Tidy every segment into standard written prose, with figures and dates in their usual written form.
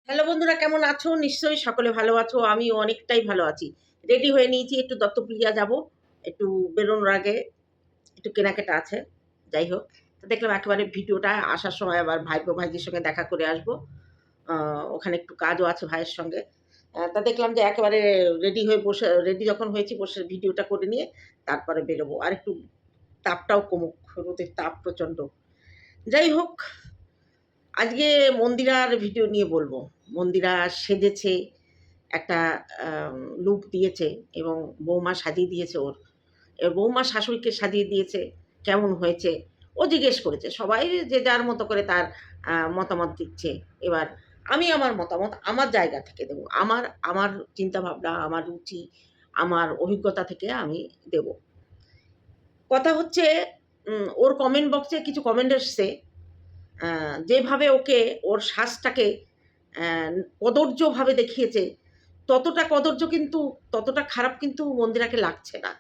Hello বন্ধুরা, কেমন আছো? নিশ্চয়ই সকলে ভালো আছো। আমিও অনেকটাই ভালো আছি। রেডি হয়ে নিয়েছি, একটু দত্তপ্রিয়া যাবো। একটু বেরোনোর আগে একটু কেনাকাটা আছে। যাই হোক, তো দেখলাম একেবারে ভিডিওটা আসার সময় আবার ভাইপো ভাইজির সঙ্গে দেখা করে আসবো। আ ওখানে একটু কাজও আছে ভাইয়ের সঙ্গে। তা দেখলাম যে একেবারে রেডি যখন হয়েছি বসে ভিডিওটা করে নিয়ে তারপরে বেরোবো। আর একটু তাপটাও কমুক। রোদের তাপ প্রচণ্ড। যাই হোক, আজকে মন্দিরার ভিডিও নিয়ে বলবো। মন্দিরা সেজেছে, একটা লুক দিয়েছে এবং বৌমা সাজিয়ে দিয়েছে ওর। বৌমা শাশুড়িকে সাজিয়ে দিয়েছে। কেমন হয়েছে? ও জিজ্ঞেস করেছে। সবাই যে যার মতো করে তার মতামত দিচ্ছে। এবার আমি আমার মতামত আমার জায়গা থেকে দেবো। আমার আমার চিন্তাভাবনা, আমার রুচি, আমার অভিজ্ঞতা থেকে আমি দেব। কথা হচ্ছে, ওর কমেন্ট বক্সে কিছু কমেন্ট এসছে। যেভাবে ওকে ওর শ্বাসটাকে অ্যা কদর্যভাবে দেখিয়েছে, ততটা খারাপ কিন্তু মন্দিরাকে লাগছে না।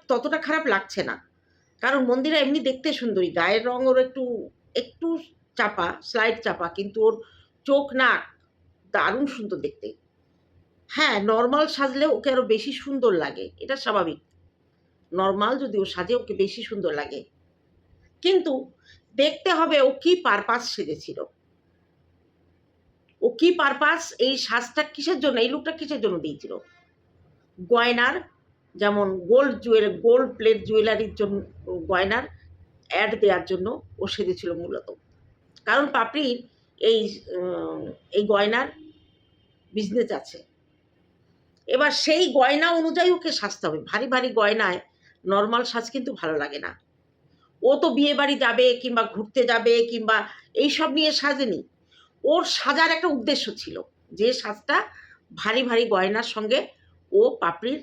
ততটা খারাপ লাগছে না। কারণ মন্দিরা এমনি দেখতে সুন্দরী। গায়ের রং ওর একটু চাপা, স্লাইট চাপা। কিন্তু ওর চোখ, নাক দারুণ সুন্দর দেখতে। হ্যাঁ, নরমাল সাজলে ওকে আরো বেশি সুন্দর লাগে। এটা স্বাভাবিক। নরমাল যদি ও সাজে ওকে বেশি সুন্দর লাগে। কিন্তু দেখতে হবে ও কি পারপাস সেজেছিল। ও কি পারপাস, এই সাজটা কিসের জন্য, এই লুকটা কিসের জন্য দিয়েছিল? গয়নার, যেমন গোল্ড প্লেট জুয়েলারির জন্য, গয়নার অ্যাড দেওয়ার জন্য ও সেজেছিল মূলত। কারণ পাপড়ির এই এই গয়নার বিজনেস আছে। এবার সেই গয়না অনুযায়ী ওকে সাজতে হবে। ভারী, ভারী গয়নায় নরমাল সাজ কিন্তু ভালো লাগে না। ও তো বিয়েবাড়ি যাবে কিংবা ঘুরতে যাবে কিংবা এইসব নিয়ে সাজেনি। ওর সাজার একটা উদ্দেশ্য ছিল। যে সাজটা ভারী, ভারী গয়নার সঙ্গে ও পাপড়ির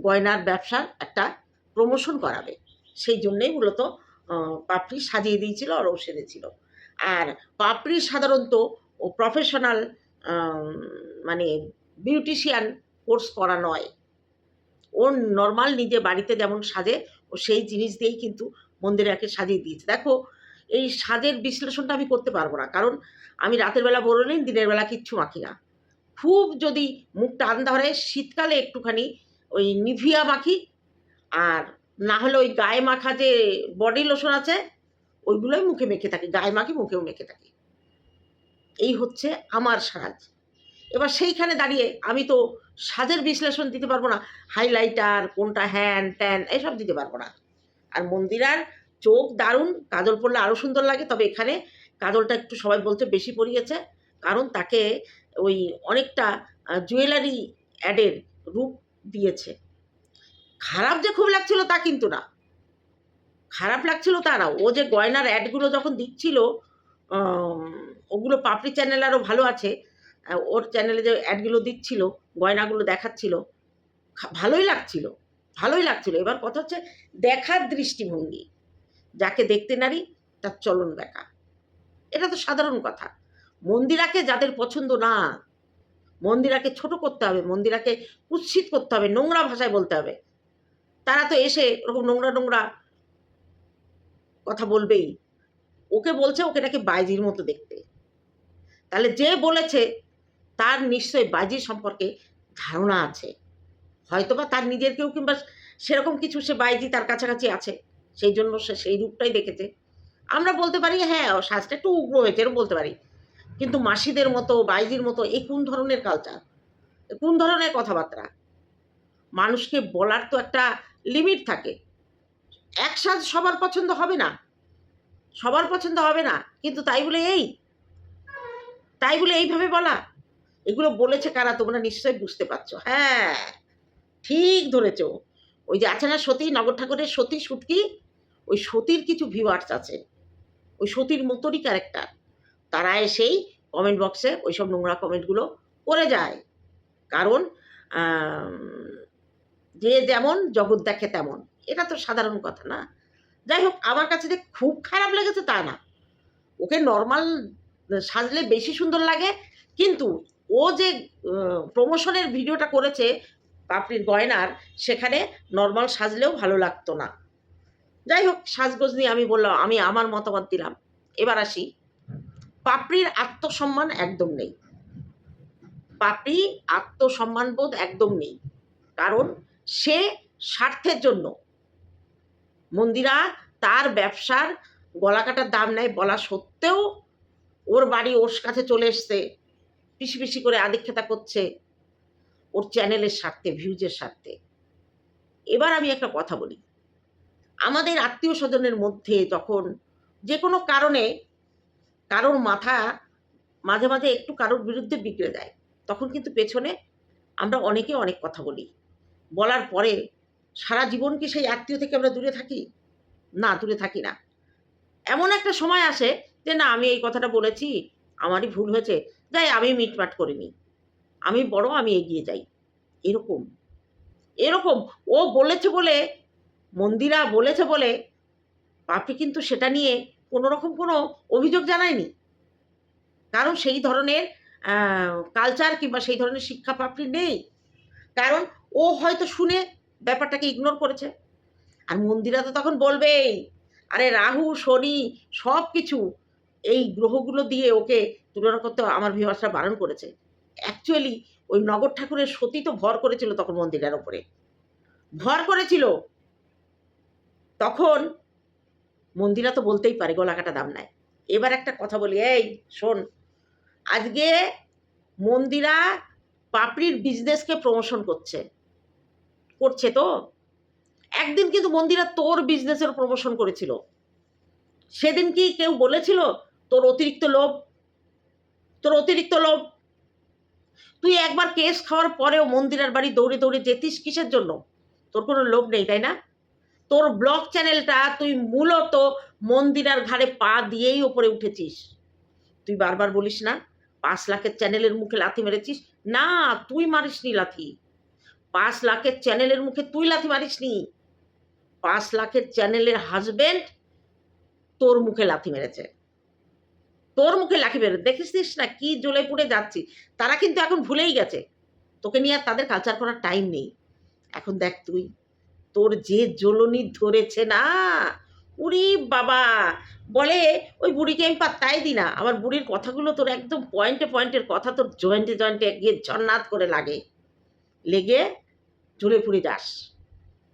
গয়নার ব্যবসার একটা প্রমোশন করাবে। সেই জন্যেই মূলত পাপড়ি সাজিয়ে দিয়েছিল আর ও সেজেছিল। আর পাপড়ি সাধারণত ও প্রফেশনাল আম মানে বিউটিশিয়ান কোর্স করা নয়। ও নরমাল নিজে বাড়িতে যেমন সাজে, ও সেই জিনিস দিয়েই কিন্তু মন্দিরাকে সাজিয়ে দিয়েছে। দেখো, এই সাজের বিশ্লেষণটা আমি করতে পারব না। কারণ আমি রাতের বেলা বেরোলেই দিনের বেলা কিচ্ছু মাখি না। খুব যদি মুখ টান ধরে শীতকালে একটুখানি ওই নিভিয়া মাখি, আর না হলে ওই গায়ে মাখা যে বডি লোশন আছে, ওইগুলোই মুখে মেখে থাকি। গায়ে মাখি, মুখেও মেখে থাকি। এই হচ্ছে আমার সাজ। এবার সেইখানে দাঁড়িয়ে আমি তো সাজের বিশ্লেষণ দিতে পারব না। হাইলাইটার, কোনটা হ্যান-ত্যান এসব দিতে পারব না। আর মন্দিরার চোখ দারুণ, কাজল পরলে আরও সুন্দর লাগে। তবে এখানে কাজলটা একটু সবাই বলছে বেশি পরিয়েছে। কারণ তাকে ওই অনেকটা জুয়েলারি অ্যাডের রূপ দিয়েছে। খারাপ যে খুব লাগছিল তা কিন্তু না। খারাপ লাগছিল তা না। ও যে গয়নার অ্যাডগুলো যখন দিচ্ছিল, আম ওগুলো পাপড়ি চ্যানেল আরও ভালো আছে। ওর চ্যানেলে যে অ্যাডগুলো দিচ্ছিল, গয়নাগুলো দেখাচ্ছিল, ভালোই লাগছিল, ভালোই লাগছিল। এবার কথা হচ্ছে দেখার দৃষ্টিভঙ্গি। যাকে দেখতে নারী তার চলন বেঁকা। এটা তো সাধারণ কথা। মন্দিরাকে যাদের পছন্দ না, মন্দিরাকে ছোট করতে হবে, মন্দিরাকে কুৎসিত করতে হবে, নোংরা ভাষায় বলতে হবে। তারা তো এসে ওরকম নোংরা, নোংরা কথা বলবেই। ওকে বলছে ওকে নাকি বাইজির মতো দেখতে। তাহলে যে বলেছে তার নিশ্চয়ই বাইজি সম্পর্কে ধারণা আছে। হয়তোবা তার নিজের কেউ কিংবা সেরকম কিছু, সে বাইজি তার কাছাকাছি আছে। সেই জন্য সে সেই রূপটাই দেখেছে। আমরা বলতে পারি হ্যাঁ, সাজটা একটু উগ্র হয়েছে এরকম বলতে পারি। কিন্তু মাসিদের মতো, বাইজির মতো এই কোন ধরনের কালচার? কোন ধরনের কথাবার্তা? মানুষকে বলার তো একটা লিমিট থাকে। এক সাজ সবার পছন্দ হবে না। সবার পছন্দ হবে না। কিন্তু তাই বলে এইভাবে বলা? এগুলো বলেছে কারা তোমরা নিশ্চয়ই বুঝতে পারছো। হ্যাঁ, ঠিক ধরেছ। ওই যে আছে না সতী, নগর ঠাকুরের সতী, সুটকি? ওই সতীর কিছু ভিউয়ার্স আছে। ওই সতীর মতোরই ক্যারেক্টার। তারা এসেই কমেন্ট বক্সে ওইসব নোংরা কমেন্টগুলো করে যায়। কারণ আম যে যেমন জগৎ দেখে তেমন। এটা তো সাধারণ কথা না? যাই হোক, আমার কাছে যে খুব খারাপ লেগেছে তা না। ওকে নরমাল সাজলে বেশি সুন্দর লাগে। কিন্তু ও যে প্রমোশনের ভিডিওটা করেছে পাপড়ির গয়নার, সেখানে নরমাল সাজলেও ভালো লাগতো না। যাই হোক, সাজগোজ নিয়ে আমি বললাম, আমি আমার মতামত দিলাম। এবার আসি পাপড়ির আত্মসম্মান একদম নেই, পাপড়ি আত্মসম্মানবোধ একদম নেই। কারণ সে স্বার্থের জন্য, মন্দিরা তার ব্যবসার গলাকাটার দাম নেয় বলা সত্ত্বেও ওর বাড়ি ওর কাছে চলে এসছে, পিসি পিসি করে আদিক্ষেতা করছে ওর চ্যানেলের স্বার্থে, ভিউজের স্বার্থে। এবার আমি একটা কথা বলি, আমাদের আত্মীয় স্বজনের মধ্যে যখন যে কোনো কারণে কারোর মাথা মাঝে মাঝে একটু কারোর বিরুদ্ধে বিগড়ে যায়, তখন কিন্তু পেছনে আমরা অনেকে অনেক কথা বলি, বলার পরে সারা জীবন কি সেই আত্মীয় থেকে আমরা দূরে থাকি? না, দূরে থাকি না। এমন একটা সময় আসে যে না, আমি এই কথাটা বলেছি, আমারই ভুল হয়েছে, যাই আমি মিটমাট করে নিই, আমি বড়, আমি এগিয়ে যাই। এরকম এরকম ও বলেছে বলে, মন্দিরা বলেছে বলে পাপড়ি কিন্তু সেটা নিয়ে কোনো রকম কোনো অভিযোগ জানায়নি। কারণ সেই ধরনের কালচার কিংবা সেই ধরনের শিক্ষা পাপড়ি নেই। কারণ ও হয়তো শুনে ব্যাপারটাকে ইগনোর করেছে। আর মন্দিরা তো তখন বলবেই, আরে রাহু শনি সব কিছু এই গ্রহগুলো দিয়ে ওকে তুলনা করতে আমার ভিউয়ার্সরা বারণ করেছে। অ্যাকচুয়ালি ওই নগর ঠাকুরের সতী তো ভর করেছিল তখন মন্দিরার ওপরে, ভর করেছিল। তখন মন্দিরা তো বলতেই পারে গলাকাটা দাম নাই। এবার একটা কথা বলি, এই শোন, আজকে মন্দিরা পাপড়ির বিজনেসকে প্রমোশন করছে তো। একদিন কিন্তু মন্দিরা তোর বিজনেসের প্রমোশন করেছিল, সেদিন কি কেউ বলেছিল তোর অতিরিক্ত লোভ? তোর অতিরিক্ত লোভ, তুই একবার কেস খাওয়ার পরেও মন্দিরার বাড়ি দৌড়ে দৌড়ে যেতিস কিসের জন্য? তোর কোনো লোভ নেই, তাই না? তোর ব্লগ চ্যানেলটা তুই মূলত মন্দিরার ঘাড়ে পা দিয়েই ওপরে উঠেছিস। তুই বারবার বলিস না 5 লাখের চ্যানেলের মুখে লাথি মেরেছিস? না, তুই মারিসনি লাথি। 5 লাখের চ্যানেলের মুখে তুই লাথি মারিসনি। 5 লাখের চ্যানেলের হাজবেন্ড তোর মুখে লাথি মেরেছে। তোর মুখে লাথি মেরে দেখিস না কি জ্বলে পুড়ে যাচ্ছি। তারা কিন্তু এখন ভুলেই গেছে, তোকে নিয়ে আর তাদের কালচার করার টাইম নেই। এখন দেখ তুই, তোর যে জ্বলনি ধরেছে না, উরি বাবা, বলে ওই বুড়িকে আমি পাত্তাই দিই না। আমার বুড়ির কথাগুলো তোর একদম পয়েন্টে পয়েন্টের কথা তোর জয়েন্টে জয়েন্টে গিয়ে ঝন্নাথ করে লেগে জ্বলে পুড়ে যাস,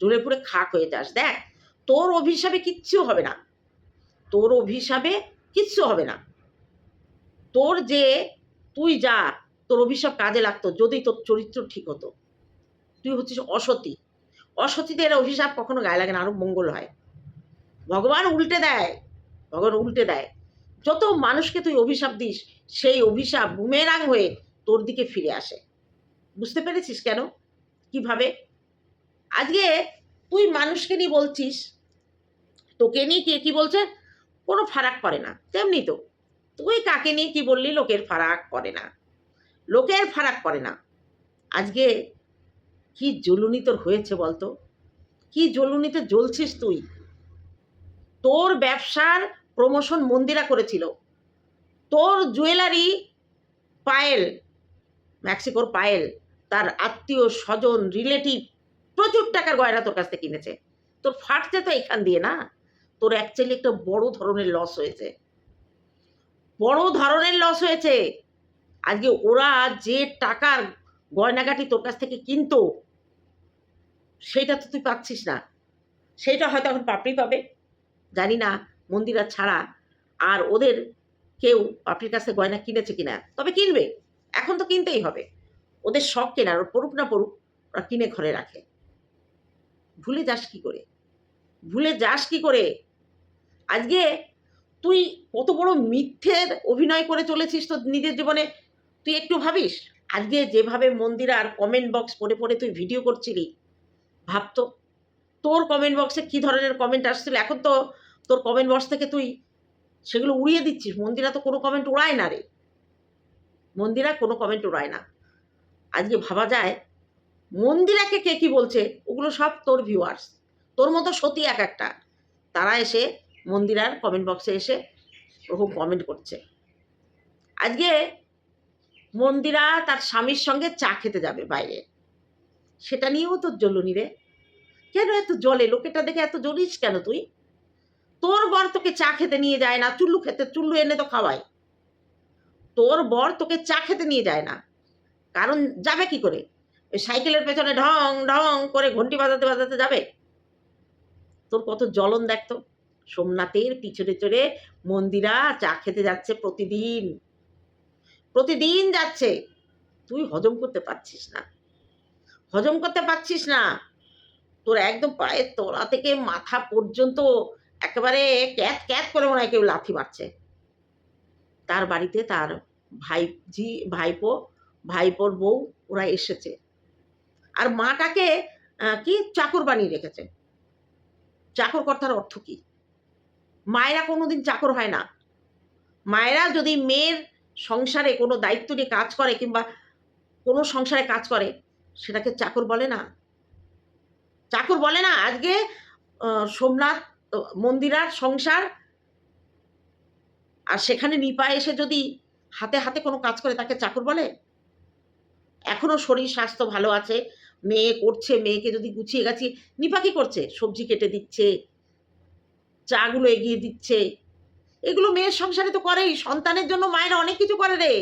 জ্বলে পুড়ে খাক হয়ে যাস। দেখ, তোর অভিশাপে কিচ্ছু হবে না, তোর অভিশাপে কিচ্ছু হবে না। তোর যে তুই যা, তোর অভিশাপ কাজে লাগতো যদি তোর চরিত্র ঠিক হতো। তুই হচ্ছিস অসতী, অসতীদের অভিশাপ কখনো গায়ে লাগে না, আরো মঙ্গল হয়। ভগবান উল্টে দেয়, ভগবান উল্টে দেয়। যত মানুষকে তুই অভিশাপ দিস, সেই অভিশাপ বুমেরাং হয়ে তোর দিকে ফিরে আসে। বুঝতে পেরেছিস কেন, কিভাবে? আজকে তুই মানুষকে নিয়ে বলছিস, তোকে নিয়ে কে কি বলছে কোনো ফারাক পড়ে না, তেমনি তো তুই কাকে নিয়ে কি বললি লোকের ফারাক পড়ে না, লোকের ফারাক পড়ে না। আজকে কি জ্বলুনি তোর হয়েছে বলতো, কি জ্বলুনিতে জ্বলছিস তুই? তোর ব্যবসার প্রমোশন মন্দিরা করেছিল, তোর জুয়েলারি পায়েল, ম্যাক্সিকোর পায়েল, তার আত্মীয় স্বজন রিলেটিভ প্রচুর টাকার গয়না তোর কাছ থেকে কিনেছে। তোর ফাটছে তো এখান দিয়ে না, তোর অ্যাকচুয়ালি একটা বড় ধরনের লস হয়েছে, বড় ধরনের লস হয়েছে। আজকে ওরা যে টাকার গয়নাগাটি তোর কাছ থেকে কিনতো, সেইটা তো তুই পাচ্ছিস না। সেইটা হয়তো এখন পাপড়ি পাবে, জানি না মন্দিরা ছাড়া আর ওদের কেউ পাপড়ির কাছে গয়না কিনেছে কিনা, তবে কিনবে, এখন তো কিনতেই হবে। ওদের শখ কেনার, ওর পড়ুক না পড়ুক, ওরা কিনে ঘরে রাখে। ভুলে যাস কি করে, ভুলে যাস কি করে? আজকে তুই কত বড় মিথ্যের অভিনয় করে চলেছিস তো নিজের জীবনে, তুই একটু ভাবিস? আজকে যেভাবে মন্দিরার কমেন্ট বক্স পড়ে পড়ে তুই ভিডিও করছিলি, ভাবতো তোর কমেন্ট বক্সে কী ধরনের কমেন্ট আসছিল। এখন তো তোর কমেন্ট বক্স থেকে তুই সেগুলো উড়িয়ে দিচ্ছিস। মন্দিরা তো কোনো কমেন্ট উড়ায় না রে, মন্দিরা কোনো কমেন্ট উড়ায় না। আজকে ভাবা যায় মন্দিরাকে কে কী বলছে, ওগুলো সব তোর ভিউয়ার্স, তোর মতো সতী এক একটা, তারা এসে মন্দিরার কমেন্ট বক্সে এসে ওরকম কমেন্ট করছে। আজকে মন্দিরা তার স্বামীর সঙ্গে চা খেতে যাবে বাইরে, সেটা নিয়েও তোর জ্বলুনি রে। কেন এত জলে, লোকেটা দেখে এত জ্বলিস কেন তুই? তোর বর তোকে চা খেতে নিয়ে যায় না, চুল্লু এনে তো খাওয়ায়। তোর বর তোকে চা খেতে নিয়ে যায় না, কারণ যাবে কি করে? ওই সাইকেলের পেছনে ঢং ঢং করে ঘন্টি বাজাতে বাজাতে যাবে? তোর কত জ্বলন দেখতো। সোমনাথের পিছনে চড়ে মন্দিরা চা খেতে যাচ্ছে প্রতিদিন, প্রতিদিন যাচ্ছে। তুই হজম করতে পারছিস না, হজম করতে পারছিস না। তোর একদম পায়ের তলা থেকে মাথা পর্যন্ত একেবারে ক্যাত ক্যাত করে মনে হয় কেউ লাথি মারছে। তার বাড়িতে তার ভাইজি, ভাইপো, ভাইপোর বউ ওরা এসেছে, আর মাটাকে কি চাকর বানিয়ে রেখেছে। চাকর কর্তার অর্থ কি? মায়েরা কোনোদিন চাকর হয় না। মায়েরা যদি মেয়ের সংসারে কোনো দায়িত্ব নিয়ে কাজ করে কিংবা কোনো সংসারে কাজ করে, সেটাকে চাকর বলে না, চাকর বলে না। আজকে সোমনাথ মন্দিরার সংসার, আর সেখানে নিপা এসে যদি হাতে হাতে কোনো কাজ করে, তাকে চাকর বলে? এখনো শরীর স্বাস্থ্য ভালো আছে, মেয়ে করছে, মেয়েকে যদি গুছিয়ে গাছিয়ে, নিপা কি করছে? সবজি কেটে দিচ্ছে, চাগুলো এগিয়ে দিচ্ছে। এগুলো মেয়ের সংসারে তো করেই। সন্তানের জন্য মায়েরা অনেক কিছু করে রে।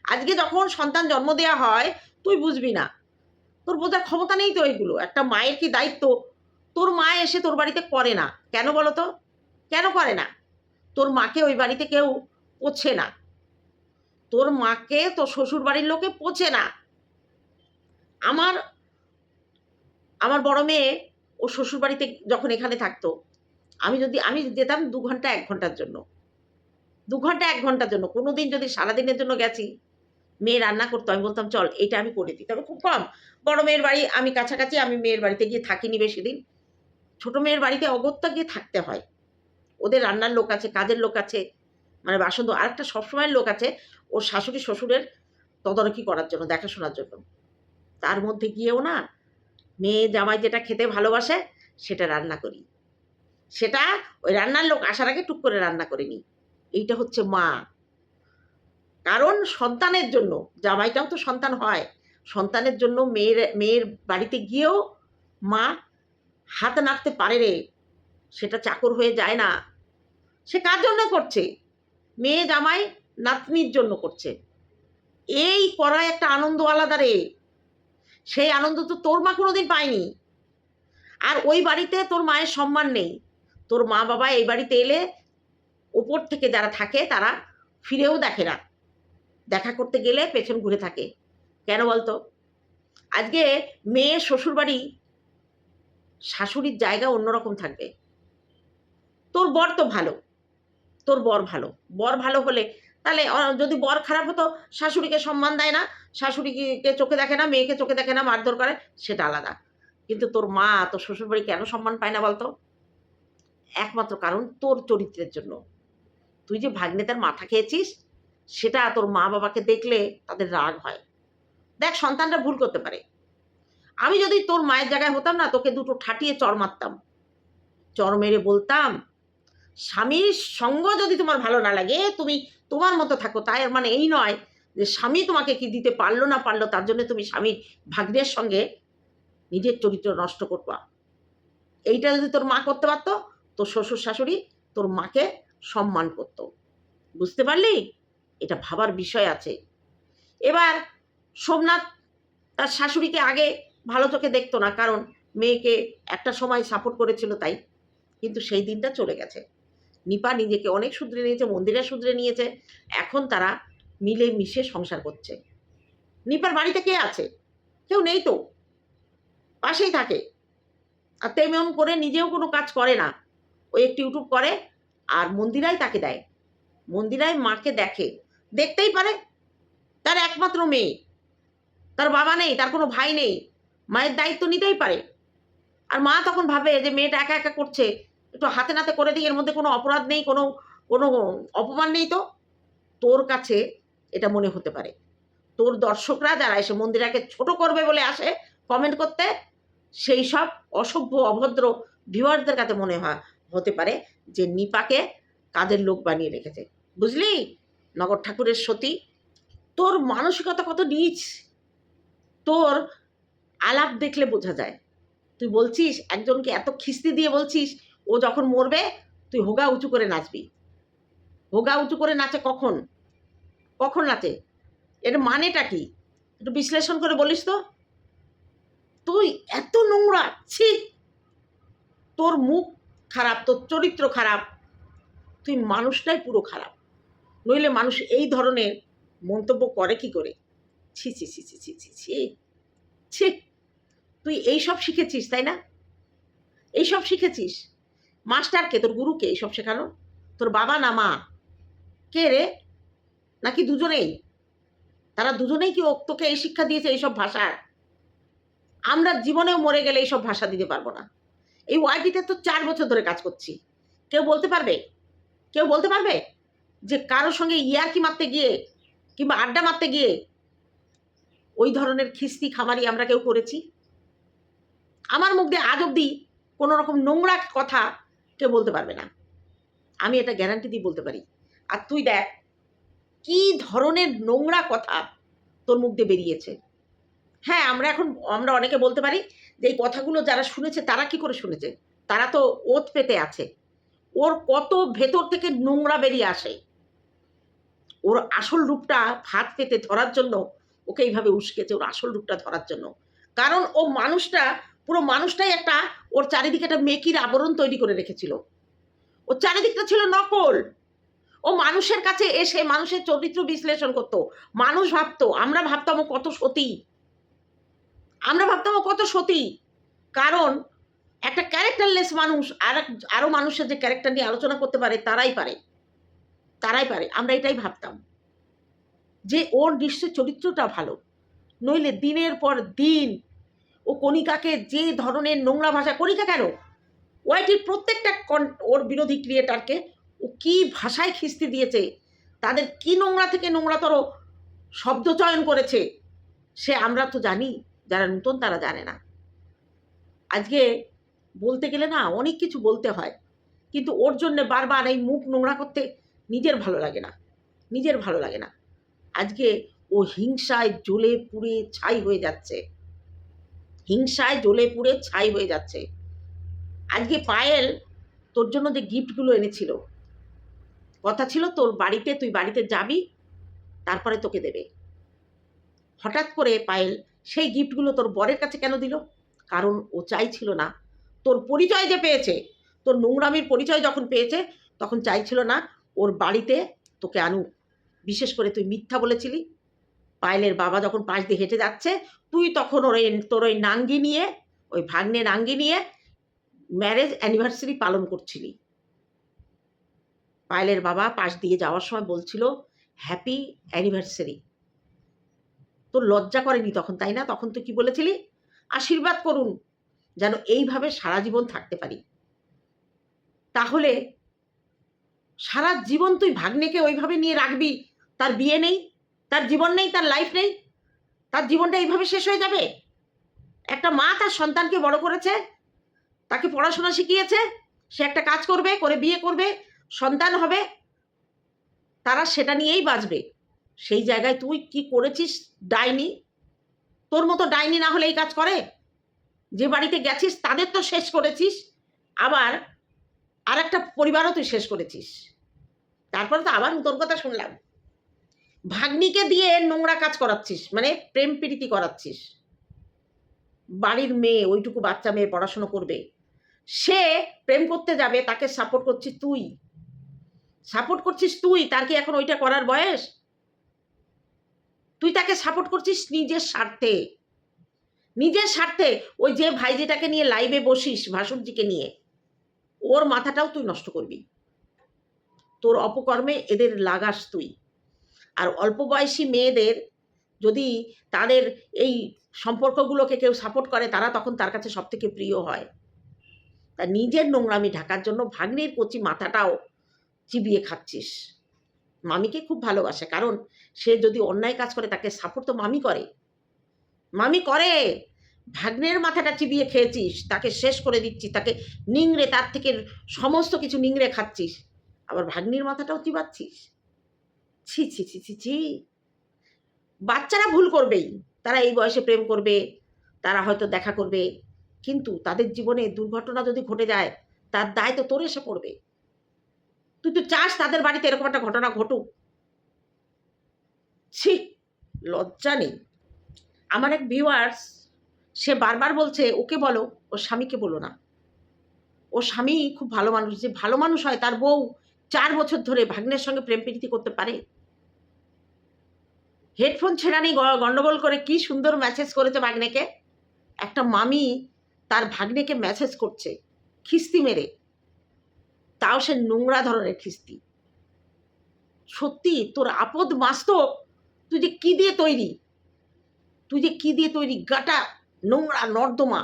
আজকে যখন সন্তান জন্ম দেওয়া হয়, তুই বুঝবি না, তোর বোঝার ক্ষমতা নেই তো এগুলো। একটা মায়ের কি দায়িত্ব, তোর মা এসে তোর বাড়িতে করে না কেন বলো তো? কেন করে না? তোর মাকে ওই বাড়িতে কেউ পোছে না, তোর মাকে তোর শ্বশুর বাড়ির লোকে পোছে না। আমার আমার বড় মেয়ে ও শ্বশুর বাড়িতে যখন এখানে থাকতো, আমি যেতাম 2 ঘন্টা 1 ঘন্টার জন্য, 2 ঘন্টা 1 ঘন্টার জন্য। কোনোদিন যদি সারাদিনের জন্য গেছি, মেয়ে রান্না করতো, আমি বলতাম চল এইটা আমি করে দিই। তবে খুব কম। বড় মেয়ের বাড়ি আমি কাছাকাছি, আমি মেয়ের বাড়িতে গিয়ে থাকিনি বেশি দিন। ছোট মেয়ের বাড়িতে অগত্যা গিয়ে থাকতে হয়। ওদের রান্নার লোক আছে, কাজের লোক আছে, মানে বাসন আর একটা সবসময়ের লোক আছে ওর শাশুড়ি শ্বশুরের তদারকি করার জন্য, দেখাশোনার জন্য। তার মধ্যে গিয়েও না, মেয়ে জামাই যেটা খেতে ভালোবাসে সেটা রান্না করি, সেটা ওই রান্নার লোক আসার আগে টুক করে রান্না করে নিই। এইটা হচ্ছে মা। কারণ সন্তানের জন্য, জামাইটাও তো সন্তান হয়, সন্তানের জন্য মেয়ের বাড়িতে গিয়েও মা হাত নাড়তে পারে রে। সেটা চাকর হয়ে যায় না। সে কার জন্য করছে? মেয়ে জামাই নাতনির জন্য করছে। এই করায় একটা আনন্দ আলাদা রে। সেই আনন্দ তো তোর মা কোনোদিন পায়নি। আর ওই বাড়িতে তোর মায়ের সম্মান নেই। তোর মা বাবা এই বাড়িতে এলে ওপর থেকে যারা থাকে তারা ফিরেও দেখে না, দেখা করতে গেলে পেছন ঘুরে থাকে। কেন বলতো? আজকে মেয়ে শ্বশুর বাড়ি, শাশুড়ির জায়গা অন্যরকম থাকবে। তোর বর তো ভালো, তোর বর ভালো, বর ভালো হলে তাহলে যদি বর খারাপ হতো, শাশুড়িকে সম্মান দেয় না, শাশুড়িকে চোখে দেখে না, মেয়েকে চোখে দেখে না, মারধর করে, সেটা আলাদা। কিন্তু তোর মা তোর শ্বশুরবাড়ি কেন সম্মান পায় না বলতো? একমাত্র কারণ তোর চরিত্রের জন্য। তুই যে ভাগ্নেতার মাথা খেয়েছিস, সেটা তোর মা বাবাকে দেখলে তাদের রাগ হয়। দেখ, সন্তানরা ভুল করতে পারে। আমি যদি তোর মায়ের জায়গায় হতাম না, তোকে দুটো ঠাটিয়ে চড় মারতাম। চড় মেরে বলতাম, স্বামীর সঙ্গ যদি তোমার ভালো না লাগে, তুমি তোমার মতো থাকো। তাই এর মানে এই নয় যে স্বামী তোমাকে কি দিতে পারলো না পারলো তার জন্য তুমি স্বামীর ভাগ্নের সঙ্গে নিজের চরিত্র নষ্ট করবা। এইটা যদি তোর মা করতে পারতো, তোর শ্বশুর শাশুড়ি তোর মাকে সম্মান করত। বুঝতে পারলি? এটা ভাবার বিষয় আছে। এবার সোমনাথ তার শাশুড়িকে আগে ভালো চোখে দেখতো না, কারণ মেয়েকে একটা সময় সাপোর্ট করেছিল তাই। কিন্তু সেই দিনটা চলে গেছে। নিপা নিজেকে অনেক শুধরে নিয়েছে, মন্দিরা শুধরে নিয়েছে। এখন তারা মিলে মিশে সংসার করছে। নিপার বাড়িতে কে আছে? কেউ নেই তো, পাশেই থাকে। আর তেমন করে নিজেও কোনো কাজ করে না। ওই একটু ইউটিউব করে, আর মন্দিরাই তাকে দেয়। মন্দিরাই মাকে দেখে, দেখতেই পারে। তার একমাত্র মেয়ে, তার বাবা নেই, তার কোনো ভাই নেই, মায়ের দায়িত্ব নিতেই পারে। আর মা তখন ভাবে যে মেয়েটা একা একা করছে, একটু হাতে নাতে করে দিই, এর মধ্যে কোনো অপরাধ নেই, কোনো কোনো অপমান নেই। তো তোর কাছে এটা মনে হতে পারে। তোর দর্শকরা যারা এসে মন্দিরাকে ছোট করবে বলে আসে কমেন্ট করতে, সেই সব অসভ্য অভদ্র ভিউয়ারদের কাছে মনে হতে পারে যে নিপাকে কাজের লোক বানিয়ে রেখেছে। বুঝলি নগর ঠাকুরের সতী? তোর মানসিকতা কত নীচ, তোর আলাপ দেখলে বোঝা যায়। তুই বলছিস একজনকে এত খিস্তি দিয়ে বলছিস ও যখন মরবে তুই হোগা উঁচু করে নাচবি। হোগা উঁচু করে নাচে কখন? কখন রাতে? এর মানেটা কি? একটু বিশ্লেষণ করে বলিস তো। তুই এত নোংরা, ছি! তোর মুখ খারাপ, তোর চরিত্র খারাপ, তুই মানুষটাই পুরো খারাপ। নইলে মানুষ এই ধরনের মন্তব্য করে কি করে? ছি ছি ছি ছি ছি ছি ছি ছি! তুই এইসব শিখেছিস, তাই না? এইসব শিখেছিস? মাস্টারকে, তোর গুরুকে এইসব শেখানো? তোর বাবা না মা? কে রে? নাকি দুজনেই? তারা দুজনেই কি তোকে এই শিক্ষা দিয়েছে এইসব ভাষার? আমরা জীবনেও মরে গেলে এইসব ভাষা দিতে পারবো না। এই ওয়াইটিতে তো 4 বছর ধরে কাজ করছি। কেউ বলতে পারবে? কেউ বলতে পারবে যে কারোর সঙ্গে ইয়ার্কি মারতে গিয়ে কিংবা আড্ডা মারতে গিয়ে ওই ধরনের খিস্তি খামারি আমরা কেউ করেছি? আমার মুখ দিয়ে আজ অব্দি কোনো রকম নোংরা কথা কেউ বলতে পারবে না। আমি এটা গ্যারান্টি দিয়ে বলতে পারি। আর তুই দেখ কি ধরনের নোংরা কথা তোর মুখ দিয়ে বেরিয়েছে। হ্যাঁ, আমরা অনেকে বলতে পারি যে এই কথাগুলো যারা শুনেছে তারা কি করে শুনেছে? তারা তো ওত পেতে আছে। ওর কত ভেতর থেকে নোংরা বেরিয়ে আসে। ওর আসল রূপটা ফাঁদ পেতে ধরার জন্য ওকে এইভাবে উস্কেছে, ওর আসল রূপটা ধরার জন্য। কারণ ও মানুষটা, পুরো মানুষটাই একটা, ওর চারিদিকে একটা মেকির আবরণ তৈরি করে রেখেছিল। ওর চারিদিকটা ছিল নকল। ও মানুষের কাছে এসে মানুষের চরিত্র বিশ্লেষণ করতো। মানুষ ভাবতো, আমরা ভাবতাম ও কত সতী। আমরা ভাবতাম ও কত সতী। কারণ একটা ক্যারেক্টারলেস মানুষ আরো মানুষের যে ক্যারেক্টার নিয়ে আলোচনা করতে পারে তারাই পারে। আমরা এটাই ভাবতাম যে ওর নিশ্চয় চরিত্রটা ভালো। নইলে দিনের পর দিন ও কণিকাকে যে ধরনের নোংরা ভাষা, কণিকা কেন, ওয়াইটির প্রত্যেকটা ওর বিরোধী ক্রিয়েটারকে ও কি ভাষায় খিস্তি দিয়েছে, তাদের কি নোংরা থেকে নোংরাতর শব্দ চয়ন করেছে, সে আমরা তো জানি, যারা নতুন তারা জানে না। আজকে বলতে গেলে না অনেক কিছু বলতে হয়, কিন্তু ওর জন্য বারবার এই মুখ নোংরা করতে নিজের ভালো লাগে না। আজকে ও হিংসায় জ্বলে পুড়ে ছাই হয়ে যাচ্ছে। আজকে পায়েল তোর জন্য যে গিফটগুলো এনেছিল, কথা ছিল তোর বাড়িতে, তুই বাড়িতে যাবি তারপরে তোকে দেবে। হঠাৎ করে পায়েল সেই গিফটগুলো তোর বরের কাছে কেন দিল? কারণ ও চাইছিল না তোর পরিচয় যে পেয়েছে, তোর নোংরামির পরিচয় যখন পেয়েছে, তখন চাইছিল না ওর বাড়িতে তোকে আনুক। বিশেষ করে তুই মিথ্যা বলেছিলি। পায়েলের বাবা যখন পাশ দিয়ে হেঁটে যাচ্ছে, তুই তখন তোর ওই নাঙ্গি নিয়ে, ওই ভাগ্নে নাঙ্গি নিয়ে ম্যারেজ অ্যানিভার্সারি পালন করছিলি। পায়েলের বাবা পাশ দিয়ে যাওয়ার সময় বলছিল হ্যাপি অ্যানিভার্সারি। তোর লজ্জা করেনি তখন, তাই না? তখন তুই কি বলেছিলি? আশীর্বাদ করুন যেন এইভাবে সারা জীবন থাকতে পারি। তাহলে সারা জীবন তুই ভাগ্নেকে ওইভাবে নিয়ে রাখবি? তার বিয়ে নেই, তার জীবন নেই, তার লাইফ নেই, তার জীবনটা এইভাবে শেষ হয়ে যাবে? একটা মা তার সন্তানকে বড় করেছে, তাকে পড়াশোনা শিখিয়েছে, সে একটা কাজ করবে, করে বিয়ে করবে, সন্তান হবে, তারা সেটা নিয়েই বাঁচবে। সেই জায়গায় তুই কি করেছিস? ডাইনি। তোর মতো ডাইনি না হলে এই কাজ করে? যে বাড়িতে গেছিস তাদের তো শেষ করেছিস, আবার আর একটা পরিবারও তুই শেষ করেছিস। তারপরে তো আবার তোর কথা শুনলাম ভাগ্নিকে দিয়ে নোংরা কাজ করাচ্ছিস, মানে প্রেম প্রীতি করাচ্ছিস। বাড়ির মেয়ে, ওইটুকু বাচ্চা মেয়ে পড়াশুনো করবে, সে প্রেম করতে যাবে, তাকে সাপোর্ট করছিস তুই। তার কি এখন ওইটা করার বয়স? তুই তাকে সাপোর্ট করছিস নিজের স্বার্থে। ওই যে ভাইজিটাকে নিয়ে লাইভে বসিস, ভাসুরজিকে নিয়ে, ওর মাথাটাও তুই নষ্ট করবি। তোর অপকর্মে এদের লাগাস তুই। আর অল্প বয়সী মেয়েদের যদি তাদের এই সম্পর্কগুলোকে কেউ সাপোর্ট করে, তারা তখন তার কাছে সব থেকে প্রিয় হয়। তা নিজের নোংরামি ঢাকার জন্য ভাগ্নের কচি মাথাটাও চিবিয়ে খাচ্ছিস। মামিকে খুব ভালোবাসে, কারণ সে যদি অন্যায় কাজ করে তাকে সাপোর্ট তো মামি করে। ভাগ্নের মাথাটা চিবিয়ে খেয়েছিস, তাকে শেষ করে দিচ্ছিস, তাকে নিংড়ে, তার থেকে সমস্ত কিছু নিংড়ে খাচ্ছিস, আবার ভাগ্নির মাথাটাও চিবাচ্ছিস। ছি ছি ছি ছি ছি! বাচ্চারা ভুল করবেই, তারা এই বয়সে প্রেম করবে, তারা হয়তো দেখা করবে, কিন্তু তাদের জীবনে দুর্ঘটনা যদি ঘটে যায়, তার দায় তো তোর এসে পড়বে। তুই তো চাস তাদের বাড়িতে এরকম একটা ঘটনা ঘটুক। লজ্জা নেই। আমার এক ভিউয়ার্স, সে বারবার বলছে ওকে বলো, ওর স্বামীকে বলো না। ওর স্বামী খুব ভালো মানুষ, যে ভালো মানুষ হয় তার বউ 4 বছর ধরে ভাগ্নের সঙ্গে প্রেম প্রীতি করতে পারে? হেডফোন ছেঁড়া নিয়ে গন্ডগোল করে কি সুন্দর মেসেজ করেছে ভাগ্নেকে। একটা মামি তার ভাগ্নেকে মেসেজ করছে খিস্তি মেরে, তাও সে নোংরা ধরনের খিস্তি। সত্যি তোর আপদ বাস্তব, তুই যে কি দিয়ে তৈরি, তুই যে কি দিয়ে তৈরি, গাটা নোংরা নর্দমা,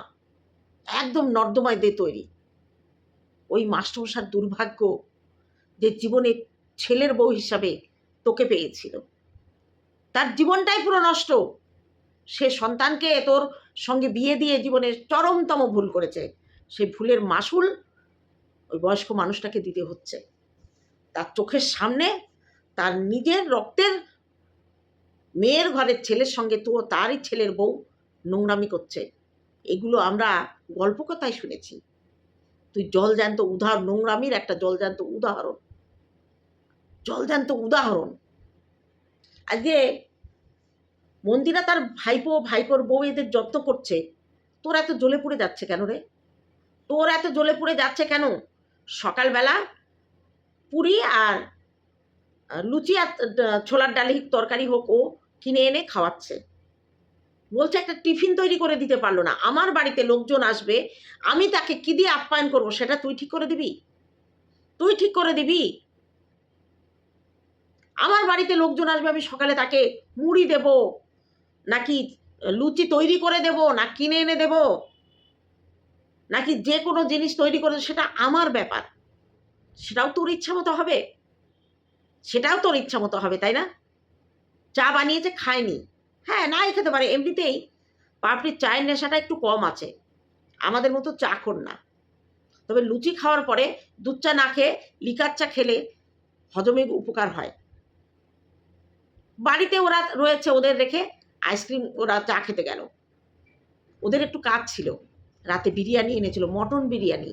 একদম নর্দমায় দিয়ে তৈরি। ওই মাস্টারমশার দুর্ভাগ্য যে জীবনে ছেলের বউ হিসাবে তোকে পেয়েছিল, তার জীবনটাই পুরো নষ্ট। সে সন্তানকে তোর সঙ্গে বিয়ে দিয়ে জীবনের চরমতম ভুল করেছে। সেই ভুলের মাসুল ওই বয়স্ক মানুষটাকে দিতে হচ্ছে। তার চোখের সামনে তার নিজের রক্তের মেয়ের ঘরের ছেলের সঙ্গে তো তারই ছেলের বউ নোংরামি করছে। এগুলো আমরা গল্প কথায় শুনেছি। তুই জলজ্যান্ত উদাহরণ, নোংরামির একটা জলজ্যান্ত উদাহরণ, জলজ্যান্ত উদাহরণ। আজকে মন্দিরা তার ভাইপো ভাইপোর বউ এদের যত্ন করছে, তোর এত জ্বলে পুড়ে যাচ্ছে কেন রে? তোর এত জ্বলে পুড়ে যাচ্ছে কেন? সকালবেলা পুরি আর লুচি আর ছোলার ডালি তরকারি হোক ও কিনে এনে খাওয়াচ্ছে, বলছে একটা টিফিন তৈরি করে দিতে পারলো না। আমার বাড়িতে লোকজন আসবে, আমি তাকে কি দিয়ে আপ্যায়ন করবো সেটা তুই ঠিক করে দিবি? তুই ঠিক করে দিবি? আমার বাড়িতে লোকজন আসবে, আমি সকালে তাকে মুড়ি দেব নাকি লুচি তৈরি করে দেব না কিনে এনে দেব নাকি যে কোনো জিনিস তৈরি করে, সেটা আমার ব্যাপার। সেটাও তোর ইচ্ছা মতো হবে? সেটাও তোর ইচ্ছা মতো হবে, তাই না? চা বানিয়েছে খায়নি, হ্যাঁ নাই খেতে পারে, এমনিতেই পাপড়ির চায়ের নেশাটা একটু কম আছে, আমাদের মতো চা খোর না। তবে লুচি খাওয়ার পরে দুধ চা না খেয়ে লিকার চা খেলে হজমে উপকার হয়। বাড়িতে ওরা রয়েছে, ওদের রেখে আইসক্রিম, ওরা চা খেতে গেল, ওদের একটু কাজ ছিল, রাতে বিরিয়ানি এনেছিল, মটন বিরিয়ানি।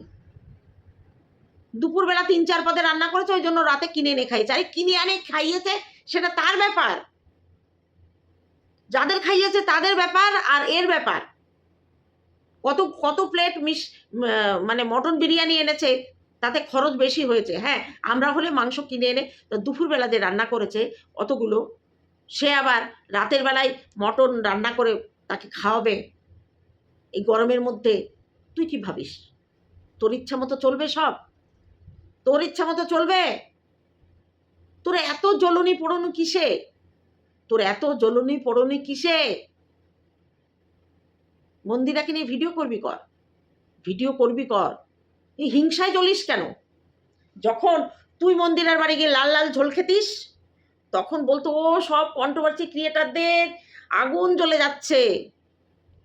দুপুরবেলা 3-4 পদে রান্না করেছে, ওই জন্য রাতে কিনে এনে খাইয়েছে। আরে কিনে এনে খাইয়েছে সেটা তার ব্যাপার, যাদের খাইয়েছে তাদের ব্যাপার, আর এর ব্যাপার। কত কত প্লেট মানে মটন বিরিয়ানি এনেছে, তাতে খরচ বেশি হয়েছে। হ্যাঁ, আমরা হলে মাংস কিনে এনে দুপুরবেলা যে রান্না করেছে অতগুলো, সে আবার রাতের বেলায় মটন রান্না করে তাকে খাওয়াবে এই গরমের মধ্যে? তুই কি ভাবিস? তোর ইচ্ছা মতো চলবে সব? তোর ইচ্ছা মতো চলবে? তোর এত জ্বলনি পোড়ানো কিসে? তোর এত জ্বলনি পোড়ানো কিসে? মন্দিরাকে নিয়ে ভিডিও করবি কর, ভিডিও করবি কর। এই হিংসায় জ্বলিস কেন? যখন তুই মন্দিরের বাড়ি গিয়ে লাল লাল ঝোল খেতিস, তখন বলতো ও সব কন্ট্রোভার্সি ক্রিয়েটারদের আগুন জ্বলে যাচ্ছে,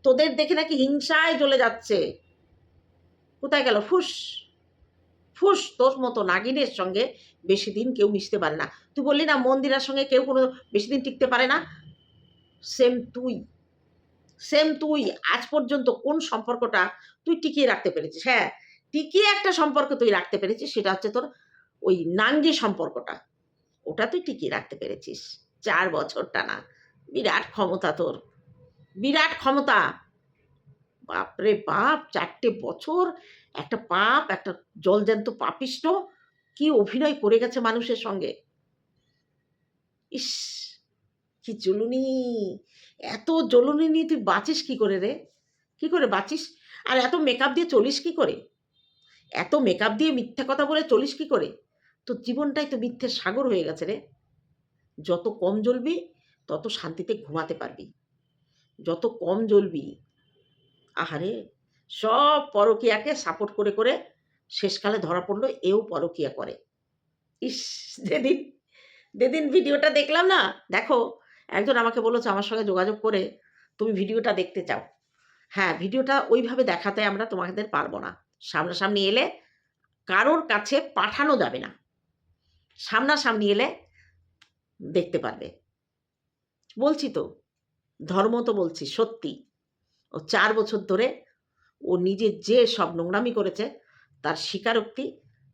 তোদের দেখে নাকি হিংসায় জ্বলে যাচ্ছে। কোথায় গেল? ফুস ফুস। তোর মতো নাগিনের সঙ্গে বেশি দিন কেউ মিশতে পারে না। তুই বললি না মন্দিরার সঙ্গে কেউ কোনো বেশি দিন টিকতে পারে না, সেম তুই, সেম তুই। আজ পর্যন্ত কোন সম্পর্কটা তুই টিকিয়ে রাখতে পেরেছিস? হ্যাঁ, টিকিয়ে একটা সম্পর্ক তুই রাখতে পেরেছিস, সেটা হচ্ছে তোর ওই নাঙ্গি সম্পর্কটা, ওটা তুই টিকিয়ে রাখতে পেরেছিস 4 বছর টানা। বিরাট ক্ষমতা তোর, বিরাট ক্ষমতা। বাপরে বাপ, 4টে বছর একটা পাপ, একটা জলজ্যান্ত পাপিষ্ট কি অভিনয় করে গেছে মানুষের সঙ্গে। ইস, কি জ্বলুনি! এত জ্বলুনি নিয়ে তুই বাঁচিস কি করে রে? কি করে বাঁচিস? আর এত মেকআপ দিয়ে চলিস কি করে? এত মেকআপ দিয়ে মিথ্যা কথা বলে চলিস কি করে? তোর জীবনটাই তো মিথ্যের সাগর হয়ে গেছে রে। যত কম জ্বলবি তত শান্তিতে ঘুমাতে পারবি, যত কম জ্বলবি। আহারে, সব পরকীয়াকে সাপোর্ট করে করে শেষকালে ধরা পড়লো এও পরকীয়া করে। ইস, যেদিন যেদিন ভিডিওটা দেখলাম না, দেখো একজন আমাকে বলেছে আমার সঙ্গে যোগাযোগ করে তুমি ভিডিওটা দেখতে চাও। হ্যাঁ, ভিডিওটা ওইভাবে দেখাতে আমরা তোমাদের পারবো না, সামনাসামনি এলে কারোর কাছে পাঠানো যাবে না, সামনাসামনি এলে দেখতে পারবে। বলছি তো, ধর্ম তো বলছি সত্যি। ও 4 বছর ধরে ও নিজে যে সব নোংরামি করেছে তার স্বীকারোক্তি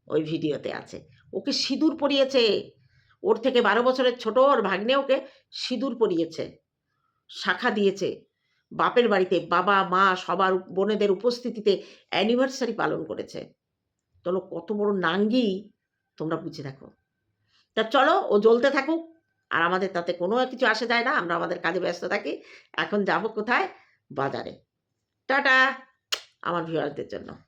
ওই ভিডিওতে আছে। ওকে সিঁদুর পরিয়েছে, ওর থেকে 12 বছরের ছোট ওর ভাগ্নে ওকে সিঁদুর পরিয়েছে। শাখা দিয়েছে বাপের বাড়িতে, বাবা মা সবার বোনেদের উপস্থিতিতে অ্যানিভার্সারি পালন করেছে। চলো কত বড় নাঙ্গি তোমরা বুঝে দেখো। তা চলো ও জ্বলতে থাকুক, আর আমাদের তাতে কোনো কিছু আসে যায় না, আমরা আমাদের কাজে ব্যস্ত থাকি। এখন যাব কোথায়? বাজারে। টাটা আমার ভিউয়ারদের জন্য।